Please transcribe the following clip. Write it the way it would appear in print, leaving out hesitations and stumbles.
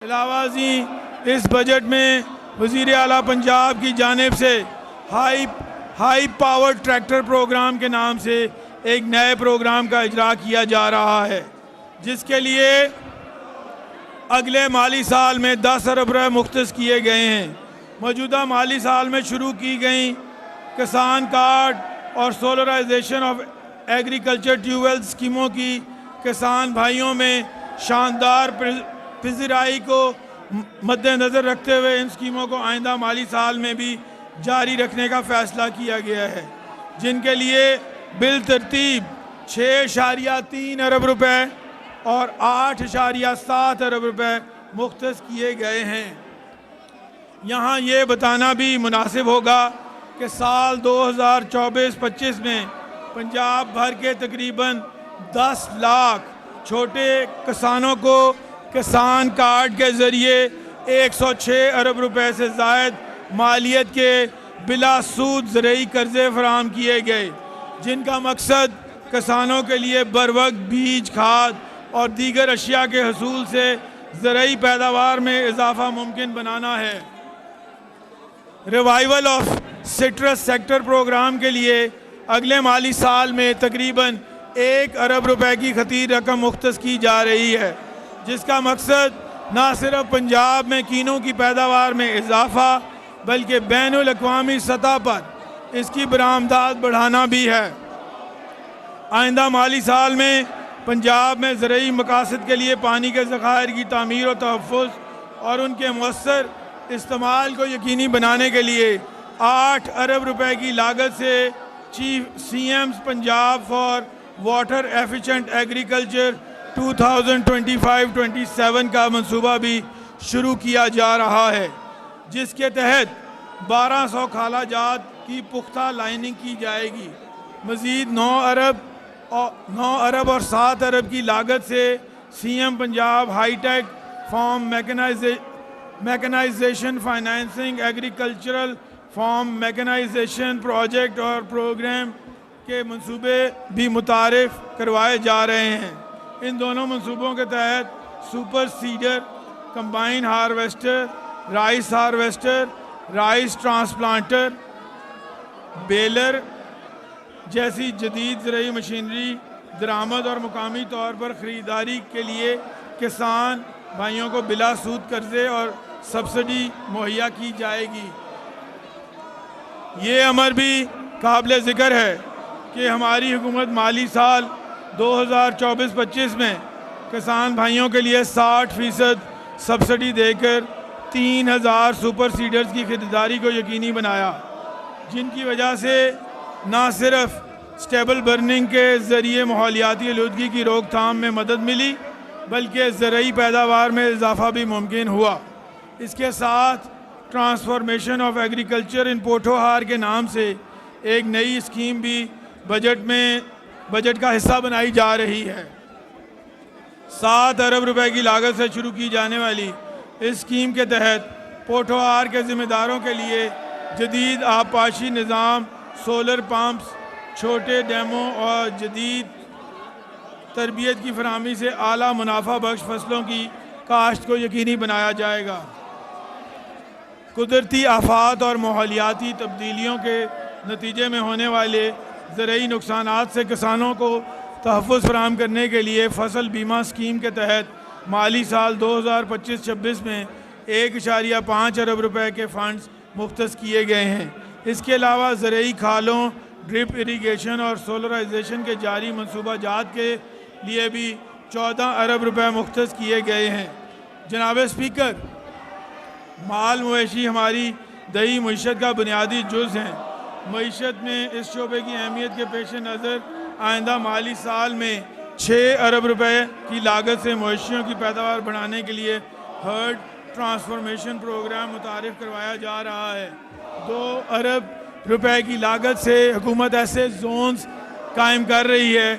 इलावाजी इस बजट में वज़ीर आला पंजाब की जानिब से हाई पावर ट्रैक्टर प्रोग्राम के नाम से एक नए प्रोग्राम का इजरा किया जा रहा है, जिसके लिए अगले माली साल में 10 अरब रुपये मुख्तस किए गए हैं। मौजूदा माली साल में शुरू की गई किसान कार्ड और सोलराइजेशन ऑफ एग्रीकल्चर ट्यूबवेल स्कीमों की किसान भाइयों में शानदार पज़ीराई को मद्देनज़र रखते हुए इन स्कीमों को आइंदा माली साल में भी जारी रखने का फ़ैसला किया गया है, जिनके लिए बिल तरतीब 6.3 अरब रुपए और 8.7 अरब रुपए मुख्तस किए गए हैं। यहाँ ये बताना भी मुनासिब होगा कि साल 2024-25 में पंजाब भर के तकरीबन 10 लाख छोटे किसानों को किसान कार्ड के ज़रिए 106 अरब रुपए से ज़ायद मालियत के बिला सूद ज़रई कर्ज़े फराहम किए गए, जिनका मकसद किसानों के लिए बरवक्त बीज, खाद और दीगर अशिया के हसूल से ज़रई पैदावार में इजाफ़ा मुमकिन बनाना है। Revival of citrus sector programme के लिए अगले माली साल में तकरीबन 1 अरब रुपए की खतीर रकम मुख्तस की जा रही है, जिसका मकसद न सिर्फ पंजाब में कीनों की पैदावार में इजाफ़ा बल्कि बैनुल अक़वामी सतह पर इसकी बरामदात बढ़ाना भी है। आइंदा माली साल में पंजाब में ज़रई मकासद के लिए पानी के ज़खायर की तामीर और तहफ़्फ़ुज़ और उनके मौसर इस्तेमाल को यकीनी बनाने के लिए 8 अरब रुपए की लागत से chief CM's Punjab for water efficient agriculture 2025-27 का मंसूबा भी शुरू किया जा रहा है, जिसके तहत 1200 खाला जात की पुख्ता लाइनिंग की जाएगी। मज़ीद 9 अरब और 7 अरब की लागत से CM Punjab hi-tech farm mechanisation financing agricultural farm mechanisation project और प्रोग्राम के मंसूबे भी मुतारिफ करवाए जा रहे हैं। इन दोनों मंसूबों के तहत super seeder, combine harvester, rice transplanter, baler जैसी जदीद ज़रई मशीनरी दरामद और मुकामी तौर पर ख़रीदारी के लिए किसान भाइयों को बिला सूद कर्ज़े और सब्सिडी मुहैया की जाएगी। ये अमर भी काबिल ज़िक्र है कि हमारी हुकूमत माली साल 2024-25 में किसान भाइयों के लिए 60% सब्सिडी देकर 3000 सुपर सीडर्स की खरीदारी को यकीनी बनाया, जिनकी वजह से न सिर्फ स्टेबल बर्निंग के ज़रिए माहौलियाती आलूदगी की रोकथाम में मदद मिली बल्कि ज़रई पैदावार में इजाफ़ा भी मुमकिन हुआ। इसके साथ ट्रांसफॉर्मेशन ऑफ एग्रीकल्चर इन पोठोहार के नाम से एक नई स्कीम भी बजट का हिस्सा बनाई जा रही है। 7 अरब रुपए की लागत से शुरू की जाने वाली इस स्कीम के तहत पोठोहार के ज़िम्मेदारों के लिए जदीद आबपाशी निज़ाम, सोलर पंप्स, छोटे डैमों और जदीद तरबियत की फराहमी से आला मुनाफा बख्श फसलों की काश्त को यकीनी बनाया जाएगा। कुदरती आफात और माहौलियाती तब्दीलियों के नतीजे में होने वाले ज़रई नुकसानात से किसानों को तहफ़्फ़ुज़ फराहम करने के लिए फसल बीमा स्कीम के तहत माली साल 2025-26 में 1.5 अरब रुपए के फ़ंड्स मुख्तस किए गए हैं। इसके अलावा ज़रई खालों, ड्रिप इरीगेशन और सोलराइजेशन के जारी मनसूबा जात के लिए भी 14 अरब रुपए मुख्तस किए गए हैं। जनाब स्पीकर, माल मवेशी हमारी दही मीशत का बुनियादी जुज़ हैं। मीशत में इस शोबे की अहमियत के पेश नज़र आइंदा माली साल में 6 अरब रुपए की लागत से मवेशियों की पैदावार बढ़ाने के लिए हर्ड ट्रांसफॉर्मेशन प्रोग्राम मुतारिफ करवाया जा रहा है। 2 अरब रुपए की लागत से हुकूमत ऐसे जोन्स कायम कर रही है